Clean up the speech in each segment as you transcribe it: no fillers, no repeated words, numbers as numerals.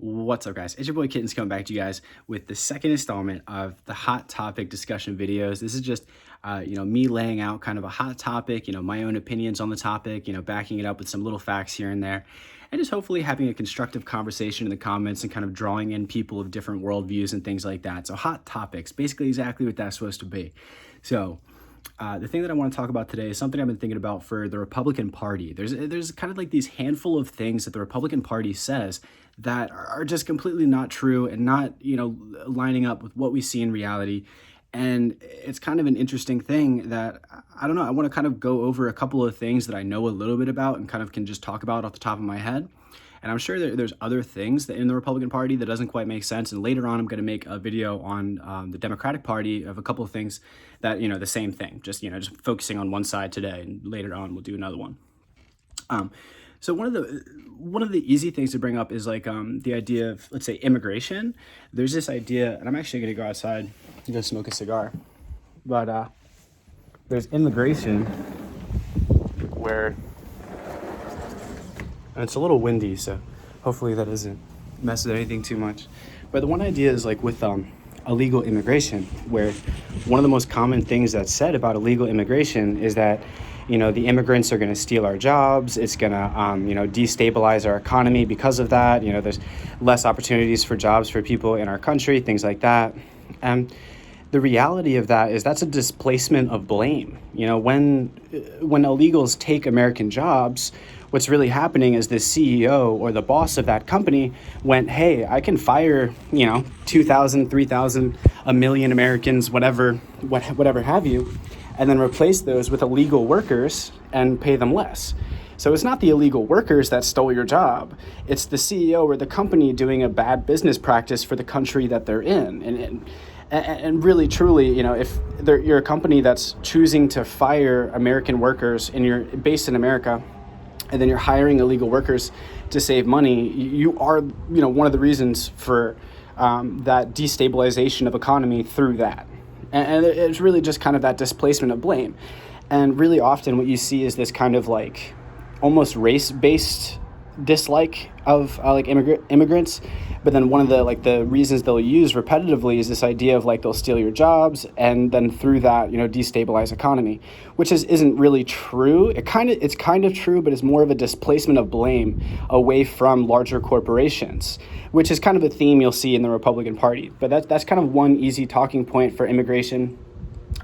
What's up, guys? It's your boy Kittens coming back to you guys with the second installment of the hot topic discussion videos. This is just, me laying out kind of a hot topic, my own opinions on the topic, backing it up with some little facts here and there, and just hopefully having a constructive conversation in the comments and kind of drawing in people of different worldviews and things like that. So hot topics, basically exactly what that's supposed to be. So the thing that I want to talk about today is something I've been thinking about for the Republican Party. There's kind of like these handful of things that the Republican Party says that are just completely not true and not, lining up with what we see in reality. And it's kind of an interesting thing that, I don't know, I want to kind of go over a couple of things that I know a little bit about and kind of can just talk about off the top of my head. And I'm sure there's other things that in the Republican Party that doesn't quite make sense. And later on, I'm going to make a video on the Democratic Party of a couple of things that, the same thing, just focusing on one side today. And later on, we'll do another one. So one of the easy things to bring up is like the idea of, let's say, immigration. There's this idea, and I'm actually going to go outside and go smoke a cigar. But there's immigration where... And it's a little windy, so hopefully that doesn't mess with anything too much. But the one idea is like with illegal immigration, where one of the most common things that's said about illegal immigration is that, the immigrants are going to steal our jobs. It's going to, destabilize our economy because of that. There's less opportunities for jobs for people in our country, things like that. And the reality of that is that's a displacement of blame. When illegals take American jobs, what's really happening is the CEO or the boss of that company went, hey, I can fire, 2,000, 3,000, a million Americans, whatever have you, and then replace those with illegal workers and pay them less. So it's not the illegal workers that stole your job. It's the CEO or the company doing a bad business practice for the country that they're in. And really, truly, if you're a company that's choosing to fire American workers and you're based in America, and then you're hiring illegal workers to save money, you are, one of the reasons for that destabilization of economy through that. And it's really just kind of that displacement of blame. And really often what you see is this kind of like almost race-based dislike of immigrants. But then one of the reasons they'll use repetitively is this idea of they'll steal your jobs and then through that, destabilize economy, which isn't really true. It's kind of true, but it's more of a displacement of blame away from larger corporations, which is kind of a theme you'll see in the Republican Party. But that's kind of one easy talking point for immigration.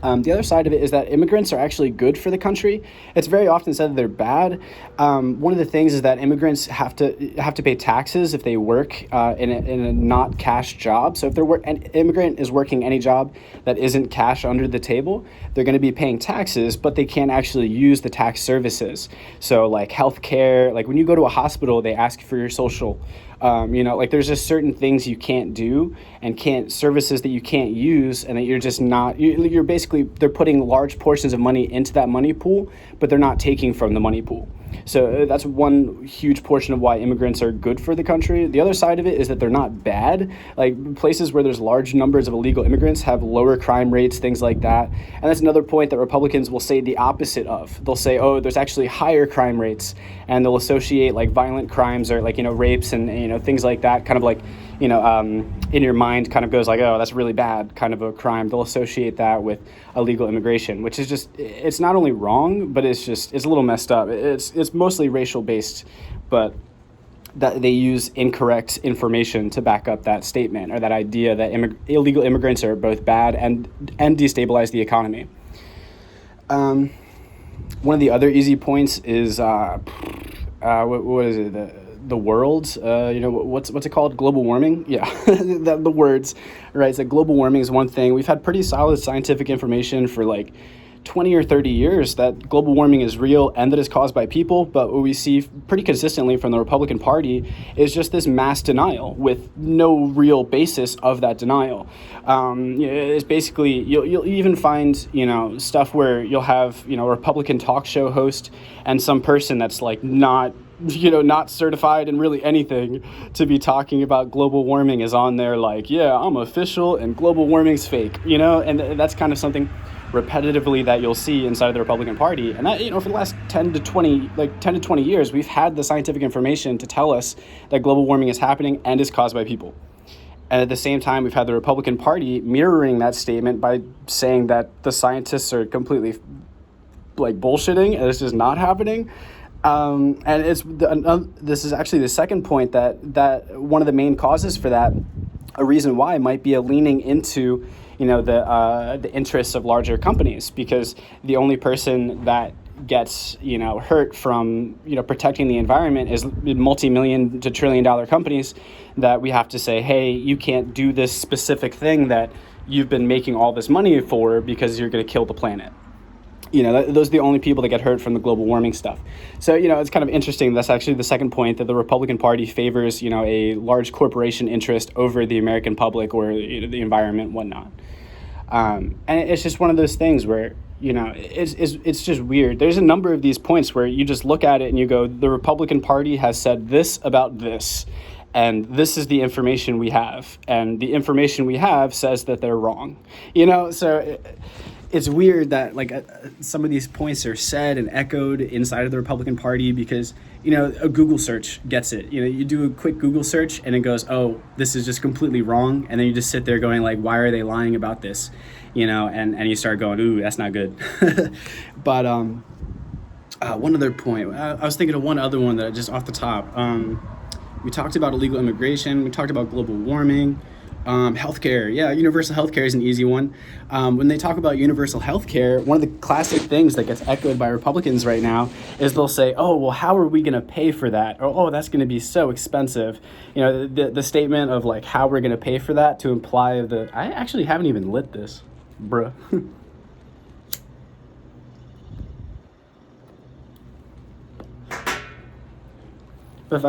The other side of it is that immigrants are actually good for the country. It's very often said that they're bad. One of the things is that immigrants have to pay taxes if they work in a not cash job. So if an immigrant is working any job that isn't cash under the table, they're going to be paying taxes, but they can't actually use the tax services. So like healthcare, like when you go to a hospital, they ask for your social. There's just certain things you can't do and services that you can't use, and that you're just not, you're basically, they're putting large portions of money into that money pool, but they're not taking from the money pool. So that's one huge portion of why immigrants are good for the country. The other side of it is that they're not bad. Like places where there's large numbers of illegal immigrants have lower crime rates, things like that. And that's another point that Republicans will say the opposite of. They'll say, oh, there's actually higher crime rates, and they'll associate violent crimes or rapes and things like that, kind of in your mind kind of goes oh, that's really bad kind of a crime. They'll associate that with illegal immigration, which is just, it's not only wrong, but it's a little messed up. It's mostly racial based, but that they use incorrect information to back up that statement or that idea that illegal immigrants are both bad and destabilize the economy. One of the other easy points is what is it? The world, what's it called? Global warming? Yeah, the words, right? It's global warming is one thing. We've had pretty solid scientific information for 20 or 30 years that global warming is real and that it's caused by people. But what we see pretty consistently from the Republican Party is just this mass denial with no real basis of that denial. It's basically, you'll even find, stuff where you'll have, a Republican talk show host and some person that's not certified in really anything to be talking about global warming is on there yeah, I'm official and global warming's fake, and that's kind of something repetitively that you'll see inside of the Republican Party. And that, for the last 10 to 20 years, we've had the scientific information to tell us that global warming is happening and is caused by people. And at the same time, we've had the Republican Party mirroring that statement by saying that the scientists are completely bullshitting and it's just not happening. And this is actually the second point that one of the main causes for that, a reason why, might be a leaning into the interests of larger companies, because the only person that gets hurt from protecting the environment is multi-million to trillion-dollar companies that we have to say, hey, you can't do this specific thing that you've been making all this money for because you're going to kill the planet. Those are the only people that get hurt from the global warming stuff. So, it's kind of interesting. That's actually the second point, that the Republican Party favors, a large corporation interest over the American public or the environment, whatnot. And it's just one of those things where, it's just weird. There's a number of these points where you just look at it and you go, the Republican Party has said this about this, and this is the information we have. And the information we have says that they're wrong. So it's weird that some of these points are said and echoed inside of the Republican Party because, a Google search gets it. You do a quick Google search and it goes, oh, this is just completely wrong. And then you just sit there going why are they lying about this? And you start going, ooh, that's not good. But one other point, I was thinking of one other one that just off the top. We talked about illegal immigration. We talked about global warming. Healthcare. Yeah, universal healthcare is an easy one. When they talk about universal healthcare, one of the classic things that gets echoed by Republicans right now is they'll say, oh, well, how are we going to pay for that? Or, oh, that's going to be so expensive. The statement of how we're going to pay for that to imply I actually haven't even lit this, bruh. But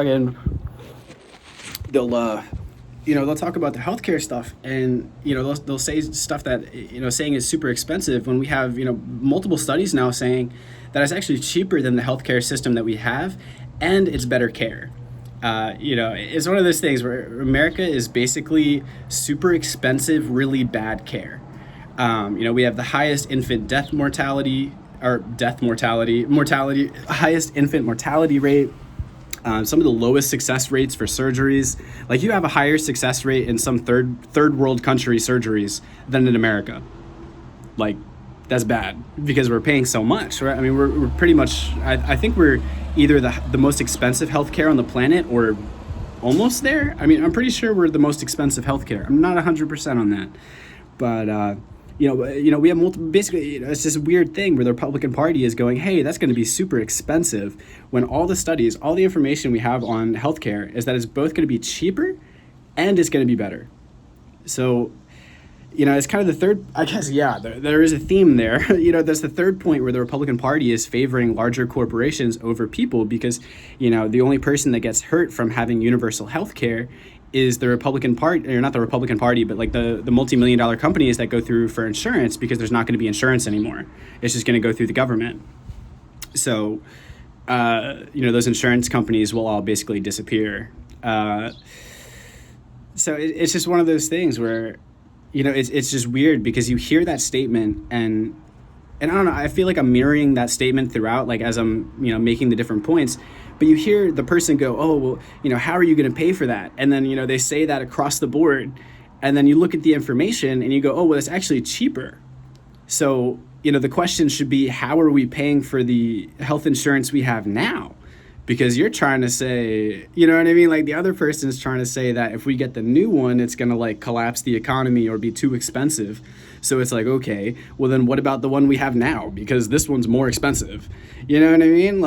they'll talk about the healthcare stuff, and they'll say stuff that saying is super expensive when we have multiple studies now saying that it's actually cheaper than the healthcare system that we have, and it's better care. It's one of those things where America is basically super expensive, really bad care. We have the highest infant mortality, highest infant mortality rate. Some of the lowest success rates for surgeries. You have a higher success rate in some third world country surgeries than in America. That's bad because we're paying so much, right? I mean, we're pretty much, I think we're either the most expensive healthcare on the planet or almost there. I mean, I'm pretty sure we're the most expensive healthcare. I'm not 100% on that, but we have multiple, basically, it's this weird thing where the Republican Party is going, hey, that's going to be super expensive, when all the studies, all the information we have on healthcare is that it's both going to be cheaper and it's going to be better. So, it's kind of the third, I guess, yeah, there is a theme there. That's the third point where the Republican Party is favoring larger corporations over people because, the only person that gets hurt from having universal healthcare is the Republican Party, or not the Republican Party, but the multi-million-dollar companies that go through for insurance, because there's not going to be insurance anymore. It's just going to go through the government. So, those insurance companies will all basically disappear. So it's just one of those things where, it's just weird because you hear that statement and I don't know, I feel like I'm mirroring that statement throughout, as I'm, making the different points. But you hear the person go, oh, well, how are you going to pay for that? And then, they say that across the board. And then you look at the information and you go, oh, well, it's actually cheaper. So, the question should be, how are we paying for the health insurance we have now? Because you're trying to say, you know what I mean? The other person is trying to say that if we get the new one, it's going to collapse the economy or be too expensive. So it's okay, well, then what about the one we have now? Because this one's more expensive. You know what I mean?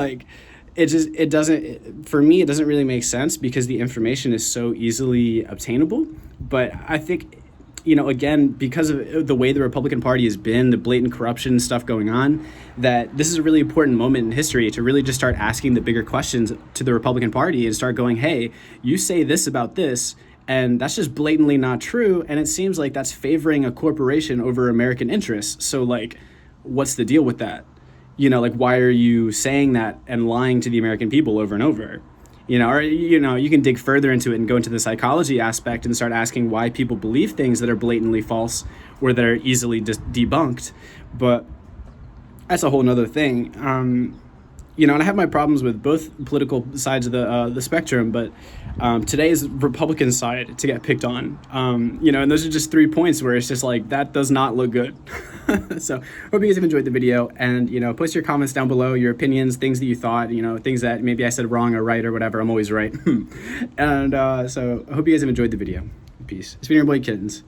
It doesn't, for me, it doesn't really make sense because the information is so easily obtainable. But I think, again, because of the way the Republican Party has been, the blatant corruption stuff going on, that this is a really important moment in history to really just start asking the bigger questions to the Republican Party and start going, hey, you say this about this, and that's just blatantly not true. And it seems like that's favoring a corporation over American interests. So what's the deal with that? Why are you saying that and lying to the American people over and over? or you can dig further into it and go into the psychology aspect and start asking why people believe things that are blatantly false or that are easily debunked. But that's a whole nother thing. And I have my problems with both political sides of the spectrum, but today's Republican side to get picked on. And those are just 3 points where it's just like, that does not look good. So hope you guys have enjoyed the video, and post your comments down below, your opinions, things that you thought, things that maybe I said wrong or right or whatever. I'm always right. And so I hope you guys have enjoyed the video. Peace. It's been your boy Kittens.